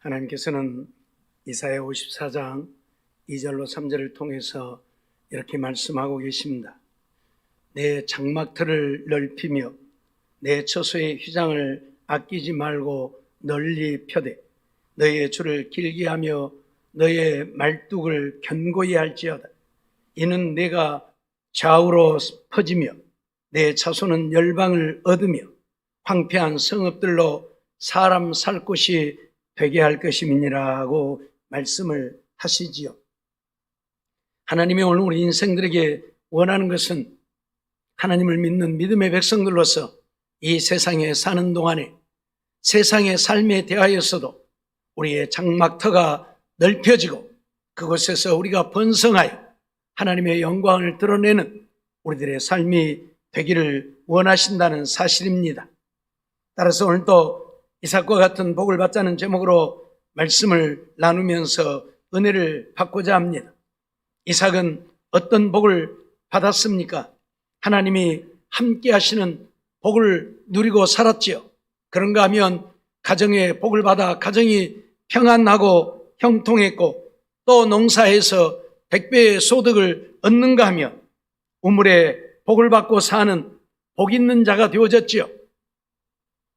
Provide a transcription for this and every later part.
하나님께서는 이사야 54장 2절로 3절을 통해서 이렇게 말씀하고 계십니다. 내 장막틀을 넓히며 내 처소의 휘장을 아끼지 말고 널리 펴되 너의 줄을 길게 하며 너의 말뚝을 견고히 할지어다. 이는 내가 좌우로 퍼지며 내 자손은 열방을 얻으며 황폐한 성읍들로 사람 살 곳이 되게 할 것임이니라고 말씀을 하시지요. 하나님이 오늘 우리 인생들에게 원하는 것은 하나님을 믿는 믿음의 백성들로서 이 세상에 사는 동안에 세상의 삶에 대하여서도 우리의 장막터가 넓혀지고 그곳에서 우리가 번성하여 하나님의 영광을 드러내는 우리들의 삶이 되기를 원하신다는 사실입니다. 따라서 오늘도 이삭과 같은 복을 받자는 제목으로 말씀을 나누면서 은혜를 받고자 합니다. 이삭은 어떤 복을 받았습니까? 하나님이 함께 하시는 복을 누리고 살았지요. 그런가 하면 가정의 복을 받아 가정이 평안하고 형통했고 또 농사에서 100배의 소득을 얻는가 하면 우물에 복을 받고 사는 복 있는 자가 되어졌지요.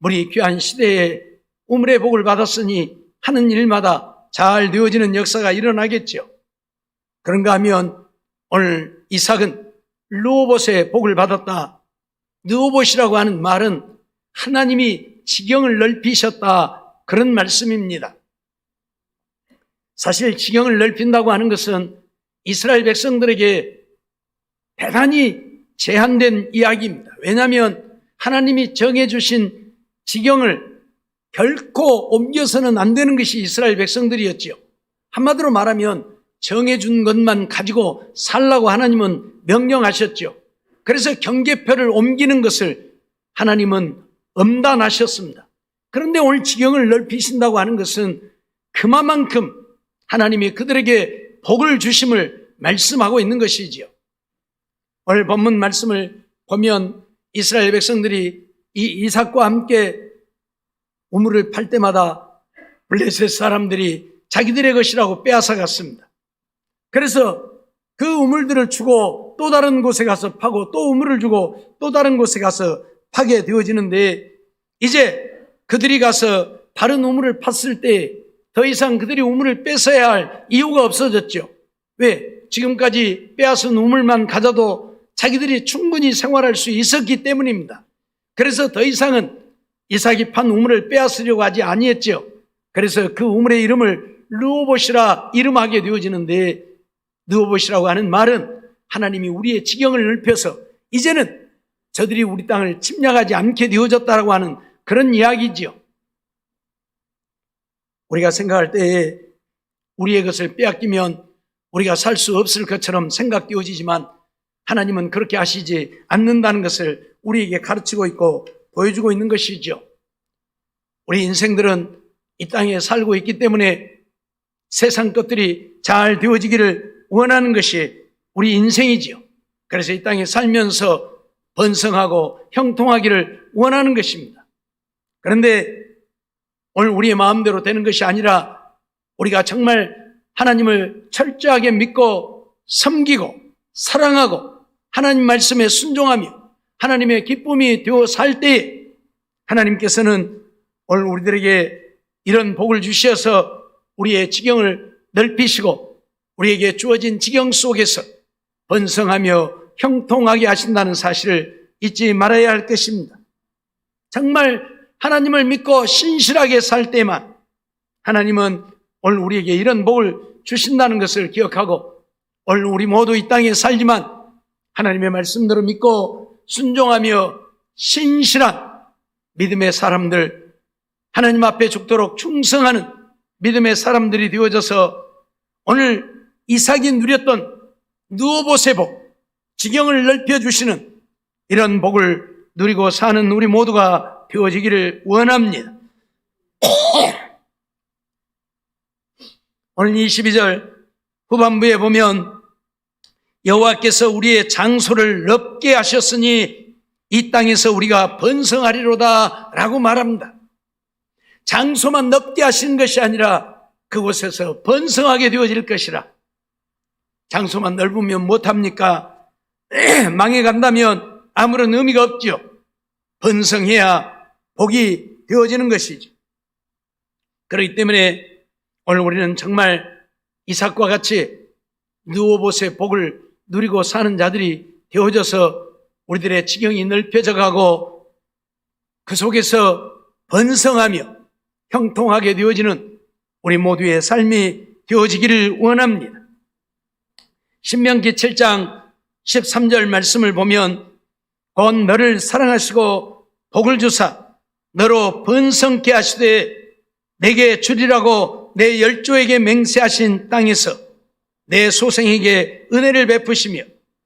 우리 귀한 시대에 우물의 복을 받았으니 하는 일마다 잘 되어지는 역사가 일어나겠죠. 그런가 하면 오늘 이삭은 르호봇의 복을 받았다. 르호봇이라고 하는 말은 하나님이 지경을 넓히셨다, 그런 말씀입니다. 사실 지경을 넓힌다고 하는 것은 이스라엘 백성들에게 대단히 제한된 이야기입니다. 왜냐하면 하나님이 정해주신 지경을 결코 옮겨서는 안 되는 것이 이스라엘 백성들이었지요. 한마디로 말하면 정해준 것만 가지고 살라고 하나님은 명령하셨죠. 그래서 경계표를 옮기는 것을 하나님은 엄단하셨습니다. 그런데 오늘 지경을 넓히신다고 하는 것은 그만큼 하나님이 그들에게 복을 주심을 말씀하고 있는 것이지요. 오늘 본문 말씀을 보면 이스라엘 백성들이 이 이삭과 함께 우물을 팔 때마다 블레셋 사람들이 자기들의 것이라고 빼앗아 갔습니다. 그래서 그 우물들을 주고 또 다른 곳에 가서 파고 또 우물을 주고 또 다른 곳에 가서 파게 되어지는데, 이제 그들이 가서 다른 우물을 팠을 때 더 이상 그들이 우물을 뺏어야 할 이유가 없어졌죠. 왜? 지금까지 빼앗은 우물만 가져도 자기들이 충분히 생활할 수 있었기 때문입니다. 그래서 더 이상은 이삭이 판 우물을 빼앗으려고 하지 아니했죠. 그래서 그 우물의 이름을 르호봇이라 이름하게 되어지는데, 르호봇이라고 하는 말은 하나님이 우리의 지경을 넓혀서 이제는 저들이 우리 땅을 침략하지 않게 되어졌다라고 하는 그런 이야기지요. 우리가 생각할 때에 우리의 것을 빼앗기면 우리가 살 수 없을 것처럼 생각되어지지만 하나님은 그렇게 하시지 않는다는 것을 우리에게 가르치고 있고 보여주고 있는 것이죠. 우리 인생들은 이 땅에 살고 있기 때문에 세상 것들이 잘 되어지기를 원하는 것이 우리 인생이지요. 그래서 이 땅에 살면서 번성하고 형통하기를 원하는 것입니다. 그런데 오늘 우리의 마음대로 되는 것이 아니라 우리가 정말 하나님을 철저하게 믿고 섬기고 사랑하고 하나님 말씀에 순종하며 하나님의 기쁨이 되어 살 때에 하나님께서는 오늘 우리들에게 이런 복을 주셔서 우리의 지경을 넓히시고 우리에게 주어진 지경 속에서 번성하며 형통하게 하신다는 사실을 잊지 말아야 할 것입니다. 정말 하나님을 믿고 신실하게 살 때만 하나님은 오늘 우리에게 이런 복을 주신다는 것을 기억하고, 오늘 우리 모두 이 땅에 살지만 하나님의 말씀대로 믿고 순종하며 신실한 믿음의 사람들, 하나님 앞에 죽도록 충성하는 믿음의 사람들이 되어져서 오늘 이삭이 누렸던 르호봇의 복, 지경을 넓혀주시는 이런 복을 누리고 사는 우리 모두가 되어지기를 원합니다. 오늘 22절 후반부에 보면 여호와께서 우리의 장소를 넓게 하셨으니 이 땅에서 우리가 번성하리로다 라고 말합니다. 장소만 넓게 하시는 것이 아니라 그곳에서 번성하게 되어질 것이라. 장소만 넓으면 못합니까? 망해간다면 아무런 의미가 없죠. 번성해야 복이 되어지는 것이죠. 그렇기 때문에 오늘 우리는 정말 이삭과 같이 느오봇의 복을 누리고 사는 자들이 되어져서 우리들의 지경이 넓혀져 가고 그 속에서 번성하며 형통하게 되어지는 우리 모두의 삶이 되어지기를 원합니다. 신명기 7장 13절 말씀을 보면 곧 너를 사랑하시고 복을 주사 너로 번성케 하시되 내게 주리라고 내 열조에게 맹세하신 땅에서 내 소생에게 은혜를 베푸시며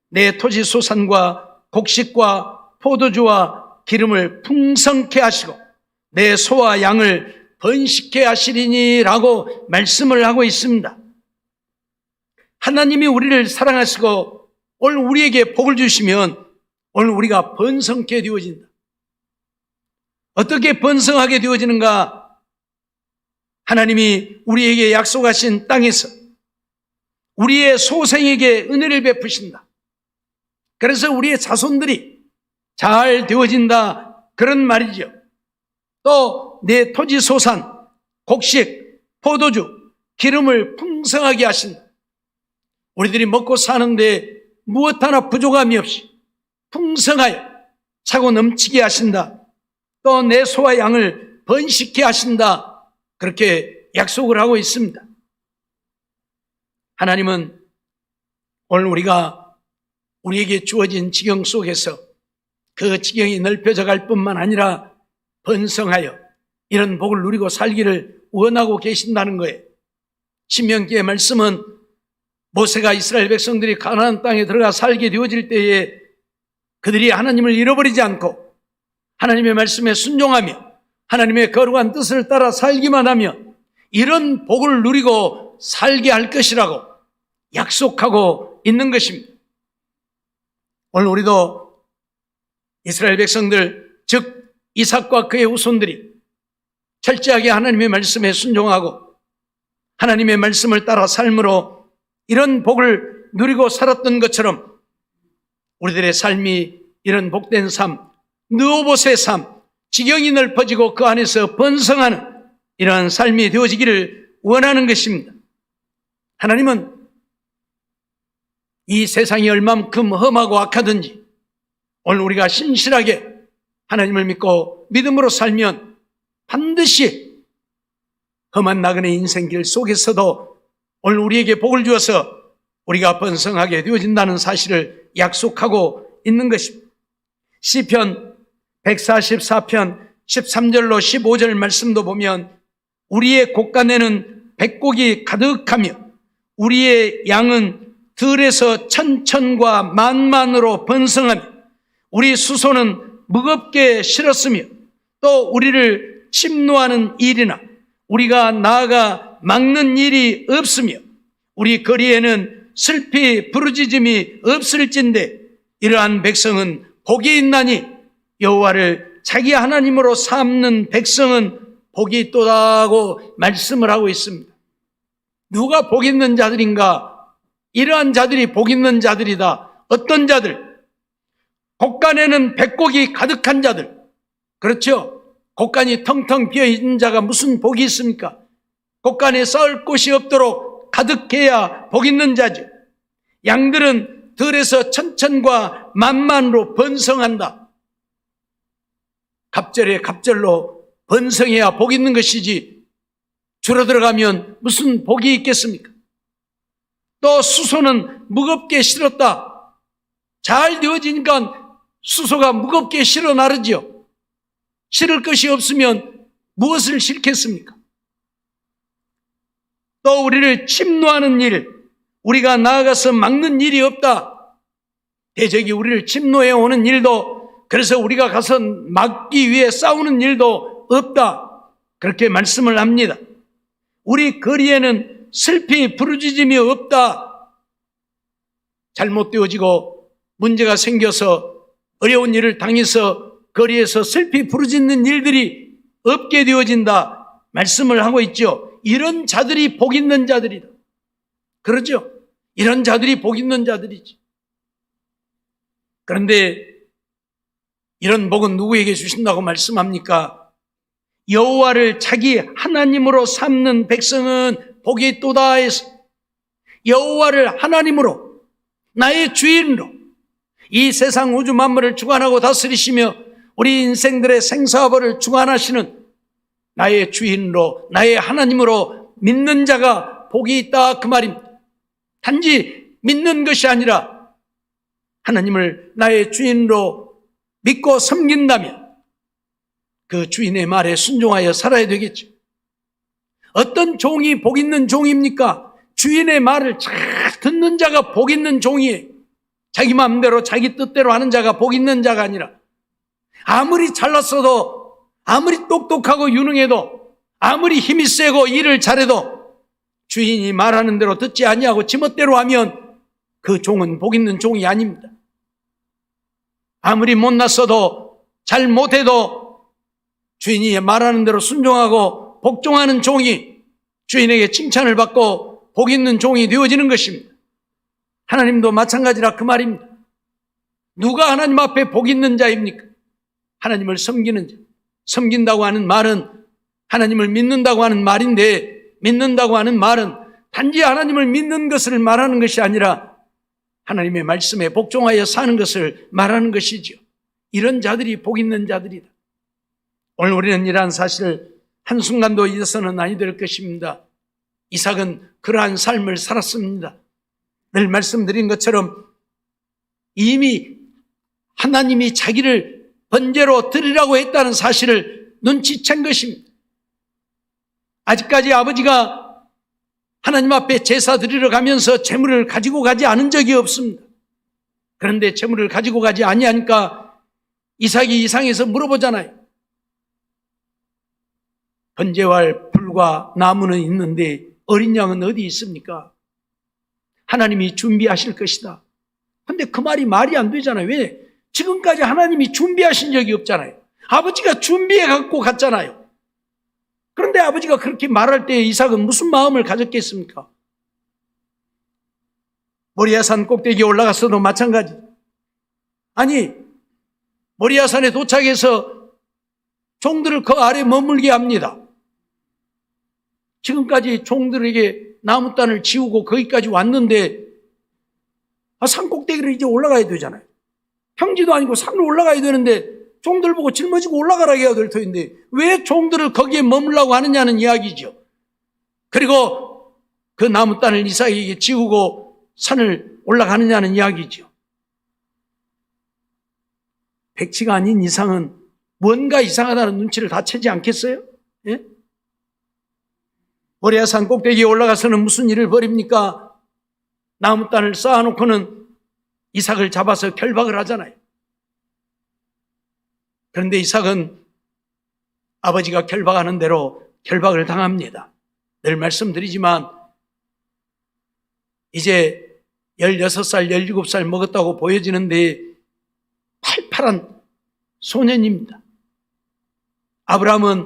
내 토지 소산과 곡식과 포도주와 기름을 풍성케 하시고 내 소와 양을 번식케 하시리니라고 말씀을 하고 있습니다. 하나님이 우리를 사랑하시고 오늘 우리에게 복을 주시면 오늘 우리가 번성케 되어진다. 어떻게 번성하게 되어지는가? 하나님이 우리에게 약속하신 땅에서 우리의 소생에게 은혜를 베푸신다. 그래서 우리의 자손들이 잘 되어진다, 그런 말이죠. 또 내 토지 소산, 곡식, 포도주, 기름을 풍성하게 하신다. 우리들이 먹고 사는데 무엇 하나 부족함이 없이 풍성하여 차고 넘치게 하신다. 또 내 소와 양을 번식케 하신다. 그렇게 약속을 하고 있습니다. 하나님은 오늘 우리가 우리에게 주어진 지경 속에서 그 지경이 넓혀져 갈 뿐만 아니라 번성하여 이런 복을 누리고 살기를 원하고 계신다는 거예요. 신명기의 말씀은 모세가 이스라엘 백성들이 가나안 땅에 들어가 살게 되어질 때에 그들이 하나님을 잃어버리지 않고 하나님의 말씀에 순종하며 하나님의 거룩한 뜻을 따라 살기만 하면 이런 복을 누리고 살게 할 것이라고 약속하고 있는 것입니다. 오늘 우리도 이스라엘 백성들, 즉 이삭과 그의 후손들이 철저하게 하나님의 말씀에 순종하고 하나님의 말씀을 따라 삶으로 이런 복을 누리고 살았던 것처럼 우리들의 삶이 이런 복된 삶, 느오봇의 삶, 지경이 넓어지고 그 안에서 번성하는 이러한 삶이 되어지기를 원하는 것입니다. 하나님은 이 세상이 얼만큼 험하고 악하든지 오늘 우리가 신실하게 하나님을 믿고 믿음으로 살면 반드시 험한 나그네 인생길 속에서도 오늘 우리에게 복을 주어서 우리가 번성하게 되어진다는 사실을 약속하고 있는 것입니다. 시편 144편 13절로 15절 말씀도 보면 우리의 곳간에는 백곡이 가득하며 우리의 양은 들에서 천천과 만만으로 번성하며 우리 수소는 무겁게 실었으며 또 우리를 침노하는 일이나 우리가 나아가 막는 일이 없으며 우리 거리에는 슬피 부르짖음이 없을진데 이러한 백성은 복이 있나니 여호와를 자기 하나님으로 삼는 백성은 복이 있도다고 말씀을 하고 있습니다. 누가 복 있는 자들인가? 이러한 자들이 복 있는 자들이다. 어떤 자들? 곳간에는 백곡이 가득한 자들. 그렇죠? 곳간이 텅텅 비어있는 자가 무슨 복이 있습니까? 곳간에 쌓을 곳이 없도록 가득해야 복 있는 자죠. 양들은 들에서 천천과 만만으로 번성한다. 갑절에 갑절로 번성해야 복 있는 것이지 줄어들어가면 무슨 복이 있겠습니까? 또 수소는 무겁게 실었다. 잘 되어지니까 수소가 무겁게 실어 나르죠. 실을 것이 없으면 무엇을 실겠습니까? 또 우리를 침노하는 일, 우리가 나아가서 막는 일이 없다. 대적이 우리를 침노해 오는 일도, 그래서 우리가 가서 막기 위해 싸우는 일도 없다. 그렇게 말씀을 합니다. 우리 거리에는 슬피 부르짖음이 없다. 잘못되어지고 문제가 생겨서 어려운 일을 당해서 거리에서 슬피 부르짖는 일들이 없게 되어진다. 말씀을 하고 있죠. 이런 자들이 복 있는 자들이다. 그러죠? 이런 자들이 복 있는 자들이지. 그런데 이런 복은 누구에게 주신다고 말씀합니까? 여호와를 자기 하나님으로 삼는 백성은 복이 있도다 해서 여호와를 하나님으로, 나의 주인으로, 이 세상 우주 만물을 주관하고 다스리시며 우리 인생들의 생사벌을 주관하시는 나의 주인으로, 나의 하나님으로 믿는 자가 복이 있다, 그 말입니다. 단지 믿는 것이 아니라 하나님을 나의 주인으로 믿고 섬긴다면 그 주인의 말에 순종하여 살아야 되겠죠. 어떤 종이 복 있는 종입니까? 주인의 말을 잘 듣는 자가 복 있는 종이에요. 자기 마음대로 자기 뜻대로 하는 자가 복 있는 자가 아니라, 아무리 잘났어도, 아무리 똑똑하고 유능해도, 아무리 힘이 세고 일을 잘해도 주인이 말하는 대로 듣지 아니하고 지멋대로 하면 그 종은 복 있는 종이 아닙니다. 아무리 못났어도, 잘 못해도 주인이 말하는 대로 순종하고 복종하는 종이 주인에게 칭찬을 받고 복 있는 종이 되어지는 것입니다. 하나님도 마찬가지라 그 말입니다. 누가 하나님 앞에 복 있는 자입니까? 하나님을 섬기는 자. 섬긴다고 하는 말은 하나님을 믿는다고 하는 말인데, 믿는다고 하는 말은 단지 하나님을 믿는 것을 말하는 것이 아니라 하나님의 말씀에 복종하여 사는 것을 말하는 것이죠. 이런 자들이 복 있는 자들이다. 오늘 우리는 이러한 사실을 한순간도 잊어서는 아니 될 것입니다. 이삭은 그러한 삶을 살았습니다. 늘 말씀드린 것처럼 이미 하나님이 자기를 번제로 드리라고 했다는 사실을 눈치챈 것입니다. 아직까지 아버지가 하나님 앞에 제사 드리러 가면서 제물을 가지고 가지 않은 적이 없습니다. 그런데 제물을 가지고 가지 아니하니까 이삭이 이상해서 물어보잖아요. 번제할 불과 나무는 있는데 어린 양은 어디 있습니까? 하나님이 준비하실 것이다. 근데 그 말이 안 되잖아요. 왜? 지금까지 하나님이 준비하신 적이 없잖아요. 아버지가 준비해 갖고 갔잖아요. 그런데 아버지가 그렇게 말할 때 이삭은 무슨 마음을 가졌겠습니까? 모리아산 꼭대기에 올라갔어도 마찬가지. 아니, 모리아산에 도착해서 종들을 그 아래 머물게 합니다. 지금까지 종들에게 나무단을 지우고 거기까지 왔는데 산 꼭대기를 이제 올라가야 되잖아요. 평지도 아니고 산으로 올라가야 되는데 종들 보고 짊어지고 올라가라 해야 될 터인데 왜 종들을 거기에 머물라고 하느냐는 이야기죠. 그리고 그 나무단을 이삭에게 지우고 산을 올라가느냐는 이야기죠. 백치가 아닌 이상은 뭔가 이상하다는 눈치를 다 채지 않겠어요? 예? 모리아산 꼭대기에 올라가서는 무슨 일을 벌입니까? 나무단을 쌓아놓고는 이삭을 잡아서 결박을 하잖아요. 그런데 이삭은 아버지가 결박하는 대로 결박을 당합니다. 늘 말씀드리지만 이제 16살, 17살 먹었다고 보여지는데 팔팔한 소년입니다. 아브라함은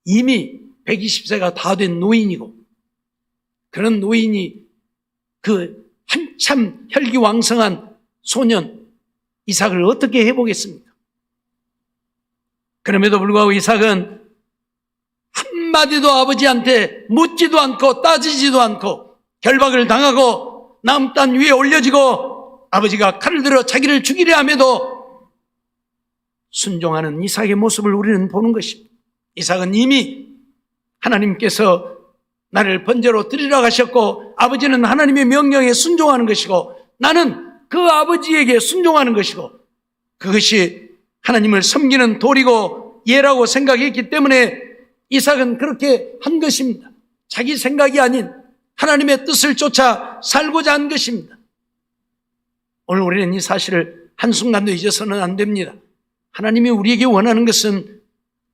이미 120세가 다 된 노인이고 그런 노인이 그 한참 혈기왕성한 소년 이삭을 어떻게 해보겠습니까? 그럼에도 불구하고 이삭은 한마디도 아버지한테 묻지도 않고 따지지도 않고 결박을 당하고 나무단 위에 올려지고 아버지가 칼을 들어 자기를 죽이려 함에도 순종하는 이삭의 모습을 우리는 보는 것입니다. 이삭은 이미 하나님께서 나를 번제로 드리라 하셨고 아버지는 하나님의 명령에 순종하는 것이고 나는 그 아버지에게 순종하는 것이고 그것이 하나님을 섬기는 도리고 예라고 생각했기 때문에 이삭은 그렇게 한 것입니다. 자기 생각이 아닌 하나님의 뜻을 쫓아 살고자 한 것입니다. 오늘 우리는 이 사실을 한순간도 잊어서는 안 됩니다. 하나님이 우리에게 원하는 것은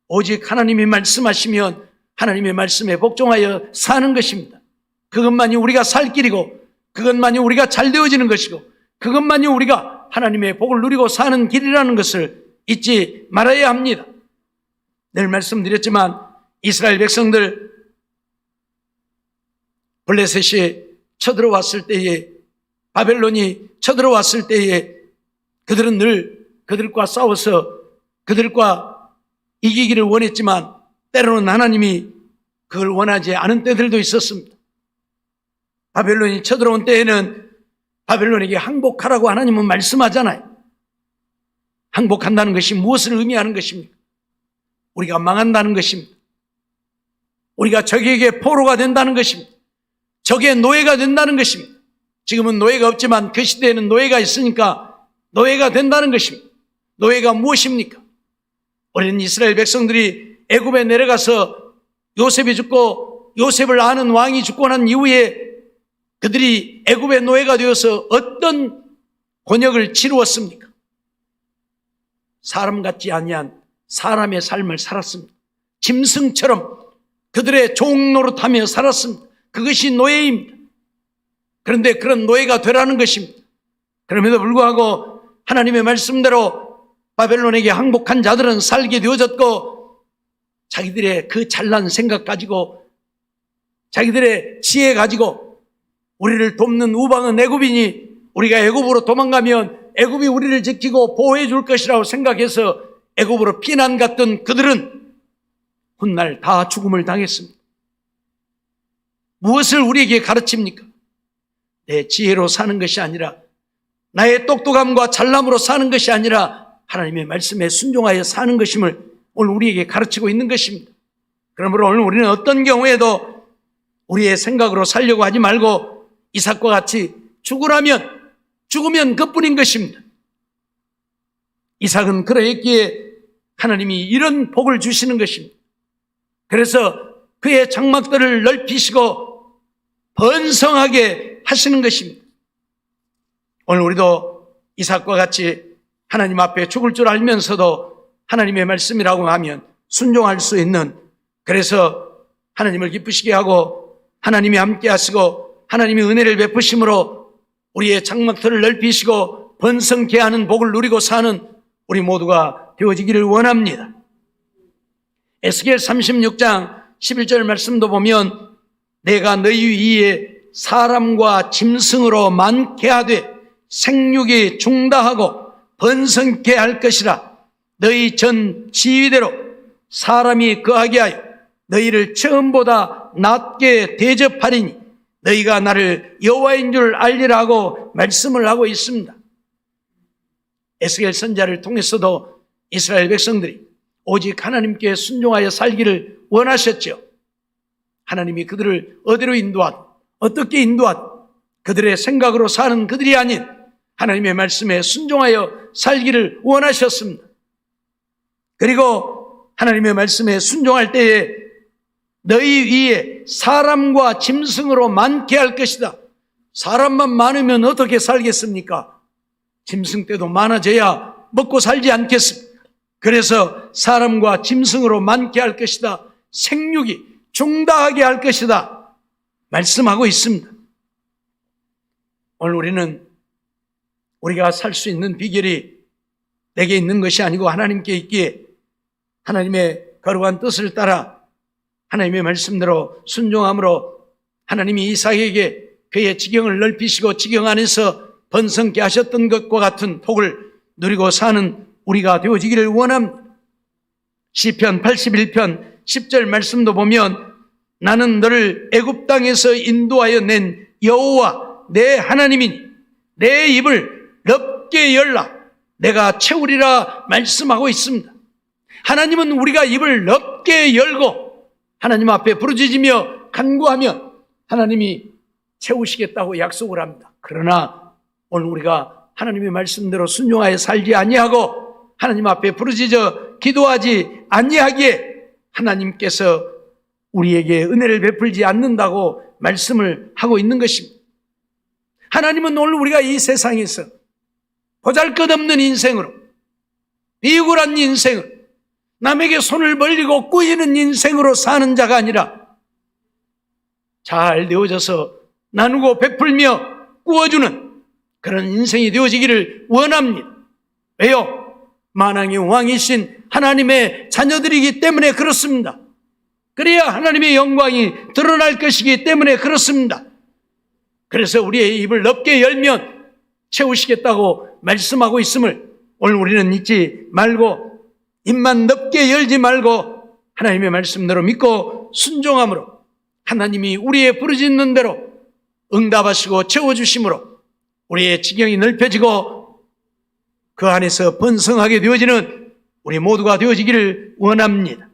오직 하나님이 말씀하시면 하나님의 말씀에 복종하여 사는 것입니다. 그것만이 우리가 살 길이고 그것만이 우리가 잘 되어지는 것이고 그것만이 우리가 하나님의 복을 누리고 사는 길이라는 것을 잊지 말아야 합니다. 늘 말씀드렸지만 이스라엘 백성들 블레셋이 쳐들어왔을 때에, 바벨론이 쳐들어왔을 때에 그들은 늘 그들과 싸워서 그들과 이기기를 원했지만 때로는 하나님이 그걸 원하지 않은 때들도 있었습니다. 바벨론이 쳐들어온 때에는 바벨론에게 항복하라고 하나님은 말씀하잖아요. 항복한다는 것이 무엇을 의미하는 것입니까? 우리가 망한다는 것입니다. 우리가 적에게 포로가 된다는 것입니다. 적의 노예가 된다는 것입니다. 지금은 노예가 없지만 그 시대에는 노예가 있으니까 노예가 된다는 것입니다. 노예가 무엇입니까? 우리는 이스라엘 백성들이 애굽에 내려가서 요셉이 죽고 요셉을 아는 왕이 죽고 난 이후에 그들이 애굽의 노예가 되어서 어떤 곤욕을 치루었습니까? 사람 같지 아니한 사람의 삶을 살았습니다. 짐승처럼 그들의 종노릇하며 살았습니다. 그것이 노예입니다. 그런데 그런 노예가 되라는 것입니다. 그럼에도 불구하고 하나님의 말씀대로 바벨론에게 항복한 자들은 살게 되어졌고, 자기들의 그 잘난 생각 가지고, 자기들의 지혜 가지고 우리를 돕는 우방은 애굽이니 우리가 애굽으로 도망가면 애굽이 우리를 지키고 보호해 줄 것이라고 생각해서 애굽으로 피난 갔던 그들은 훗날 다 죽음을 당했습니다. 무엇을 우리에게 가르칩니까? 내 지혜로 사는 것이 아니라, 나의 똑똑함과 잘남으로 사는 것이 아니라 하나님의 말씀에 순종하여 사는 것임을 오늘 우리에게 가르치고 있는 것입니다. 그러므로 오늘 우리는 어떤 경우에도 우리의 생각으로 살려고 하지 말고 이삭과 같이 죽으면 그뿐인 것입니다. 이삭은 그러했기에 하나님이 이런 복을 주시는 것입니다. 그래서 그의 장막들을 넓히시고 번성하게 하시는 것입니다. 오늘 우리도 이삭과 같이 하나님 앞에 죽을 줄 알면서도 하나님의 말씀이라고 하면 순종할 수 있는, 그래서 하나님을 기쁘시게 하고 하나님이 함께 하시고 하나님이 은혜를 베푸심으로 우리의 장막들을 넓히시고 번성케 하는 복을 누리고 사는 우리 모두가 되어지기를 원합니다. 에스겔 36장 11절 말씀도 보면 내가 너희 위에 사람과 짐승으로 많게 하되 생육이 중다하고 번성케 할 것이라. 너희 전 지위대로 사람이 거하게 하여 너희를 처음보다 낮게 대접하리니 너희가 나를 여호와인 줄 알리라고 말씀을 하고 있습니다. 에스겔 선지자를 통해서도 이스라엘 백성들이 오직 하나님께 순종하여 살기를 원하셨죠. 하나님이 그들을 어디로 인도하든 어떻게 인도하든 그들의 생각으로 사는 그들이 아닌 하나님의 말씀에 순종하여 살기를 원하셨습니다. 그리고 하나님의 말씀에 순종할 때에 너희 위에 사람과 짐승으로 많게 할 것이다. 사람만 많으면 어떻게 살겠습니까? 짐승 때도 많아져야 먹고 살지 않겠습니까? 그래서 사람과 짐승으로 많게 할 것이다. 생육이 중다하게 할 것이다. 말씀하고 있습니다. 오늘 우리는 우리가 살 수 있는 비결이 내게 있는 것이 아니고 하나님께 있기에 하나님의 거룩한 뜻을 따라 하나님의 말씀대로 순종함으로 하나님이 이삭에게 그의 지경을 넓히시고 지경 안에서 번성케 하셨던 것과 같은 복을 누리고 사는 우리가 되어지기를 원합니다. 시편 81편 10절 말씀도 보면 나는 너를 애굽 땅에서 인도하여 낸 여호와 내 하나님이니 내 입을 넓게 열라 내가 채우리라 말씀하고 있습니다. 하나님은 우리가 입을 넓게 열고 하나님 앞에 부르짖으며 간구하면 하나님이 채우시겠다고 약속을 합니다. 그러나 오늘 우리가 하나님의 말씀대로 순종하여 살지 아니하고 하나님 앞에 부르짖어 기도하지 아니하기에 하나님께서 우리에게 은혜를 베풀지 않는다고 말씀을 하고 있는 것입니다. 하나님은 오늘 우리가 이 세상에서 보잘것없는 인생으로, 비굴한 인생으로, 남에게 손을 벌리고 꾸이는 인생으로 사는 자가 아니라 잘 되어져서 나누고 베풀며 꾸어주는 그런 인생이 되어지기를 원합니다. 왜요? 만왕의 왕이신 하나님의 자녀들이기 때문에 그렇습니다. 그래야 하나님의 영광이 드러날 것이기 때문에 그렇습니다. 그래서 우리의 입을 넓게 열면 채우시겠다고 말씀하고 있음을 오늘 우리는 잊지 말고, 입만 넓게 열지 말고 하나님의 말씀대로 믿고 순종함으로 하나님이 우리의 부르짖는 대로 응답하시고 채워주심으로 우리의 지경이 넓혀지고 그 안에서 번성하게 되어지는 우리 모두가 되어지기를 원합니다.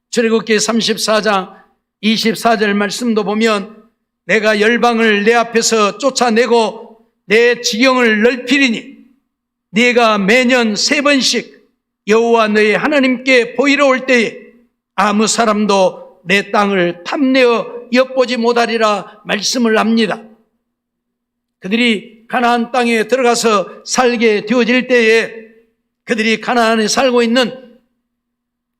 출애굽기 34장 24절 말씀도 보면 내가 열방을 내 앞에서 쫓아내고 내 지경을 넓히리니 네가 매년 3번씩 여호와 너의 하나님께 보이러 올 때에 아무 사람도 내 땅을 탐내어 엿보지 못하리라 말씀을 합니다. 그들이 가나안 땅에 들어가서 살게 되어질 때에 그들이 가나안에 살고 있는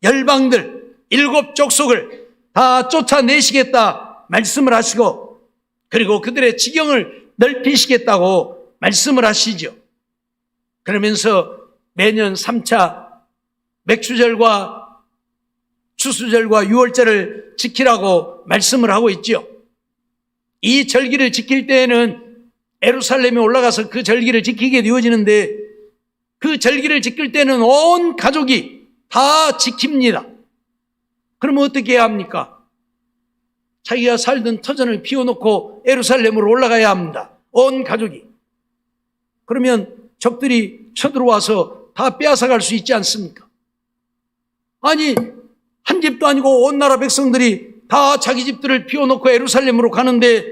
열방들 7 족속을 다 쫓아내시겠다 말씀을 하시고, 그리고 그들의 지경을 넓히시겠다고 말씀을 하시죠. 그러면서 매년 3차 맥주절과 추수절과 유월절을 지키라고 말씀을 하고 있죠. 이 절기를 지킬 때에는 예루살렘에 올라가서 그 절기를 지키게 되어지는데, 그 절기를 지킬 때는 온 가족이 다 지킵니다. 그러면 어떻게 해야 합니까? 자기가 살던 터전을 비워놓고 예루살렘으로 올라가야 합니다. 온 가족이. 그러면 적들이 쳐들어와서 다 빼앗아갈 수 있지 않습니까? 아니, 한 집도 아니고 온 나라 백성들이 다 자기 집들을 비워놓고 예루살렘으로 가는데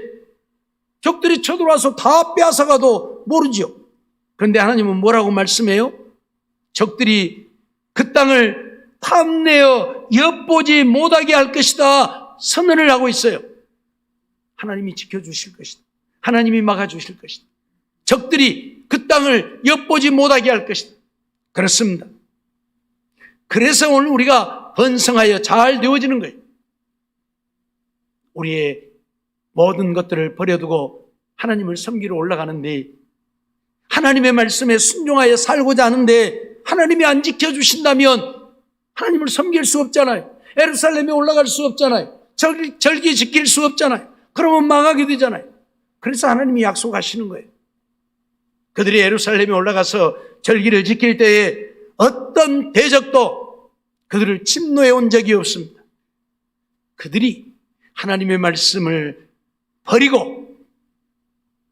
적들이 쳐들어와서 다 빼앗아가도 모르죠. 그런데 하나님은 뭐라고 말씀해요? 적들이 그 땅을 탐내어 엿보지 못하게 할 것이다 선언을 하고 있어요. 하나님이 지켜주실 것이다. 하나님이 막아주실 것이다. 적들이 그 땅을 엿보지 못하게 할 것이다. 그렇습니다. 그래서 오늘 우리가 번성하여 잘 되어지는 거예요. 우리의 모든 것들을 버려두고 하나님을 섬기러 올라가는데, 하나님의 말씀에 순종하여 살고자 하는데 하나님이 안 지켜주신다면 하나님을 섬길 수 없잖아요. 예루살렘에 올라갈 수 없잖아요. 절기 지킬 수 없잖아요. 그러면 망하게 되잖아요. 그래서 하나님이 약속하시는 거예요. 그들이 예루살렘에 올라가서 절기를 지킬 때에 어떤 대적도 그들을 침노해 온 적이 없습니다. 그들이 하나님의 말씀을 버리고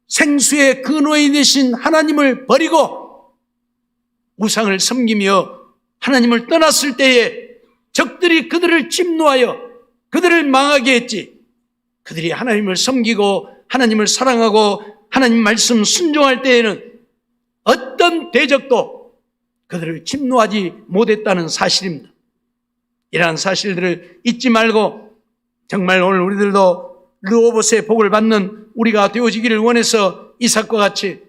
생수의 근원이 되신 하나님을 버리고 우상을 섬기며 하나님을 떠났을 때에 적들이 그들을 침노하여 그들을 망하게 했지, 그들이 하나님을 섬기고 하나님을 사랑하고 하나님 말씀 순종할 때에는 어떤 대적도 그들을 침노하지 못했다는 사실입니다. 이러한 사실들을 잊지 말고 정말 오늘 우리들도 르호봇의 복을 받는 우리가 되어지기를 원해서 이삭과 같이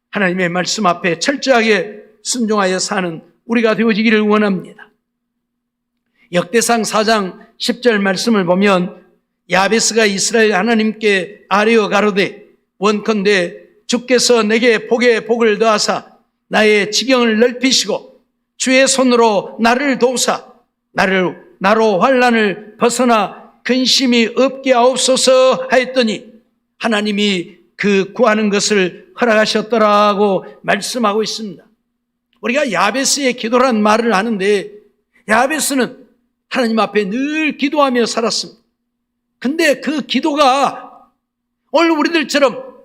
하나님의 말씀 앞에 철저하게 순종하여 사는 우리가 되어지기를 원합니다. 역대상 4장 10절 말씀을 보면 야베스가 이스라엘 하나님께 아뢰어 가로되 원컨대 주께서 내게 복에 복을 더하사 나의 지경을 넓히시고 주의 손으로 나를 도우사 나로 환난을 벗어나 근심이 없게 하옵소서 하였더니 하나님이 그 구하는 것을 허락하셨더라고 말씀하고 있습니다. 우리가 야베스의 기도라는 말을 하는데 야베스는 하나님 앞에 늘 기도하며 살았습니다. 근데 그 기도가 오늘 우리들처럼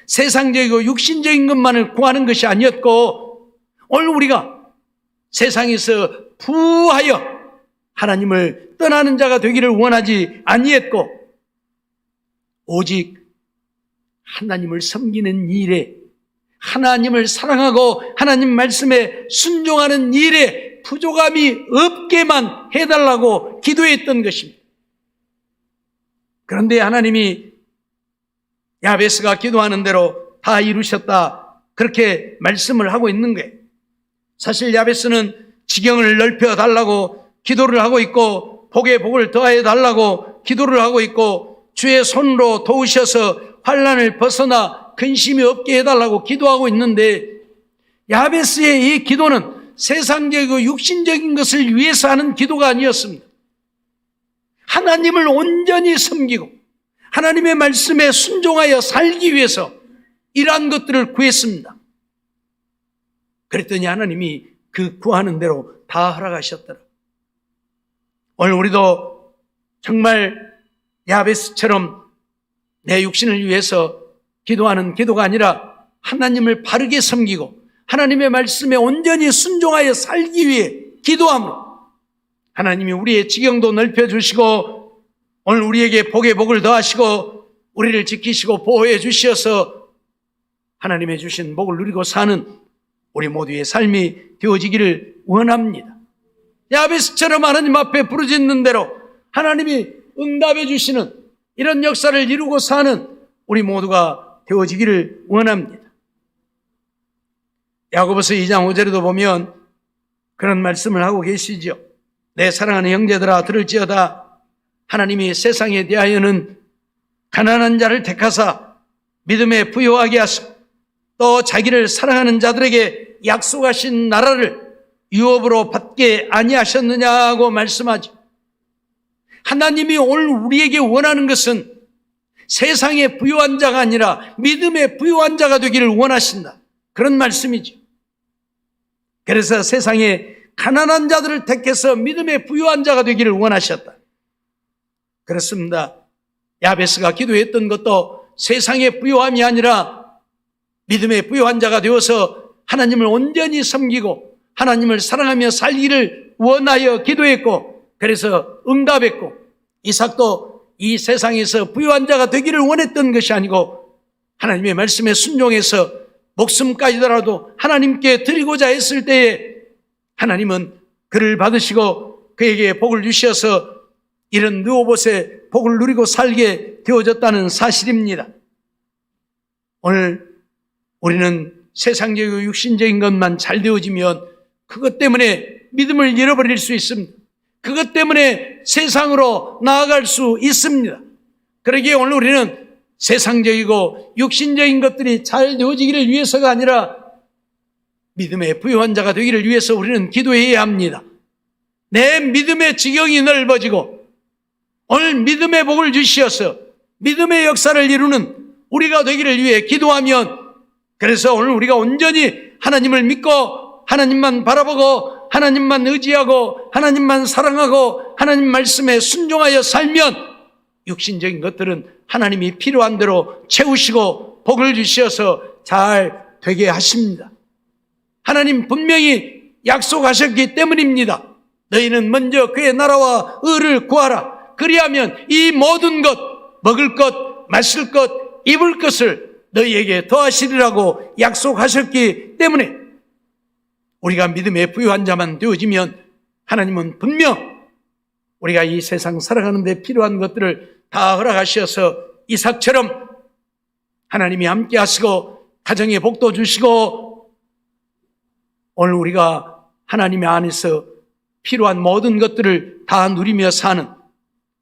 세상적이고 육신적인 것만을 구하는 것이 아니었고, 오늘 우리가 세상에서 부하여 하나님을 떠나는 자가 되기를 원하지 아니했고, 오직 하나님을 섬기는 일에, 하나님을 사랑하고 하나님 말씀에 순종하는 일에 부족함이 없게만 해달라고 기도했던 것입니다. 그런데 하나님이 야베스가 기도하는 대로 다 이루셨다, 그렇게 말씀을 하고 있는 거예요. 사실 야베스는 지경을 넓혀 달라고 기도를 하고 있고, 복에 복을 더하여 달라고 기도를 하고 있고, 주의 손으로 도우셔서 환난을 벗어나 근심이 없게 해달라고 기도하고 있는데, 야베스의 이 기도는 세상적이고 육신적인 것을 위해서 하는 기도가 아니었습니다. 하나님을 온전히 섬기고 하나님의 말씀에 순종하여 살기 위해서 이러한 것들을 구했습니다. 그랬더니 하나님이 그 구하는 대로 다 허락하셨더라. 오늘 우리도 정말 야베스처럼 내 육신을 위해서 기도하는 기도가 아니라 하나님을 바르게 섬기고 하나님의 말씀에 온전히 순종하여 살기 위해 기도함으로 하나님이 우리의 지경도 넓혀주시고 오늘 우리에게 복에 복을 더하시고 우리를 지키시고 보호해 주셔서 하나님의 주신 복을 누리고 사는 우리 모두의 삶이 되어지기를 원합니다. 야베스처럼 하나님 앞에 부르짖는 대로 하나님이 응답해 주시는 이런 역사를 이루고 사는 우리 모두가 되어지기를 원합니다. 야고보서 2장 5절에도 보면 그런 말씀을 하고 계시죠. 내 사랑하는 형제들아 들을지어다. 하나님이 세상에 대하여는 가난한 자를 택하사 믿음에 부요하게 하시고 또 자기를 사랑하는 자들에게 약속하신 나라를 유업으로 받게 아니하셨느냐고 말씀하죠. 하나님이 오늘 우리에게 원하는 것은 세상에 부요한 자가 아니라 믿음에 부요한 자가 되기를 원하신다. 그런 말씀이죠. 그래서 세상에 가난한 자들을 택해서 믿음에 부요한 자가 되기를 원하셨다. 그렇습니다. 야베스가 기도했던 것도 세상의 부요함이 아니라 믿음의 부요한 자가 되어서 하나님을 온전히 섬기고 하나님을 사랑하며 살기를 원하여 기도했고 그래서 응답했고 이삭도 이 세상에서 부요한 자가 되기를 원했던 것이 아니고 하나님의 말씀에 순종해서 목숨까지더라도 하나님께 드리고자 했을 때에 하나님은 그를 받으시고 그에게 복을 주셔서 이런 르호봇의 복을 누리고 살게 되어졌다는 사실입니다. 오늘 우리는 세상적이고 육신적인 것만 잘 되어지면 그것 때문에 믿음을 잃어버릴 수 있습니다. 그것 때문에 세상으로 나아갈 수 있습니다. 그러기에 오늘 우리는 세상적이고 육신적인 것들이 잘 되어지기를 위해서가 아니라 믿음의 부요한 자가 되기를 위해서 우리는 기도해야 합니다. 내 믿음의 지경이 넓어지고 오늘 믿음의 복을 주시어서 믿음의 역사를 이루는 우리가 되기를 위해 기도하면 그래서 오늘 우리가 온전히 하나님을 믿고 하나님만 바라보고 하나님만 의지하고 하나님만 사랑하고 하나님 말씀에 순종하여 살면 육신적인 것들은 하나님이 필요한 대로 채우시고 복을 주시어서 잘 되게 하십니다. 하나님 분명히 약속하셨기 때문입니다. 너희는 먼저 그의 나라와 의를 구하라. 그리하면 이 모든 것, 먹을 것, 마실 것, 입을 것을 너희에게 더하시리라고 약속하셨기 때문에 우리가 믿음의 부유한 자만 되어지면 하나님은 분명 우리가 이 세상 살아가는 데 필요한 것들을 다 허락하셔서 이삭처럼 하나님이 함께 하시고 가정에 복도 주시고 오늘 우리가 하나님의 안에서 필요한 모든 것들을 다 누리며 사는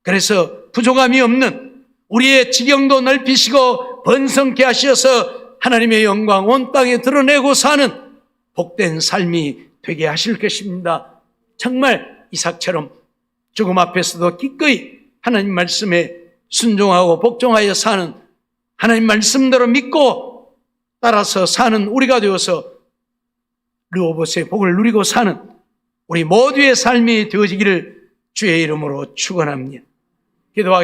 그래서 부족함이 없는 우리의 지경도 넓히시고 번성케 하셔서 하나님의 영광 온 땅에 드러내고 사는 복된 삶이 되게 하실 것입니다. 정말 이삭처럼 죽음 앞에서도 기꺼이 하나님 말씀에 순종하고 복종하여 사는 하나님 말씀대로 믿고 따라서 사는 우리가 되어서 르호봇의 복을 누리고 사는 우리 모두의 삶이 되어지기를 주의 이름으로 축원합니다. 기도하겠습니다.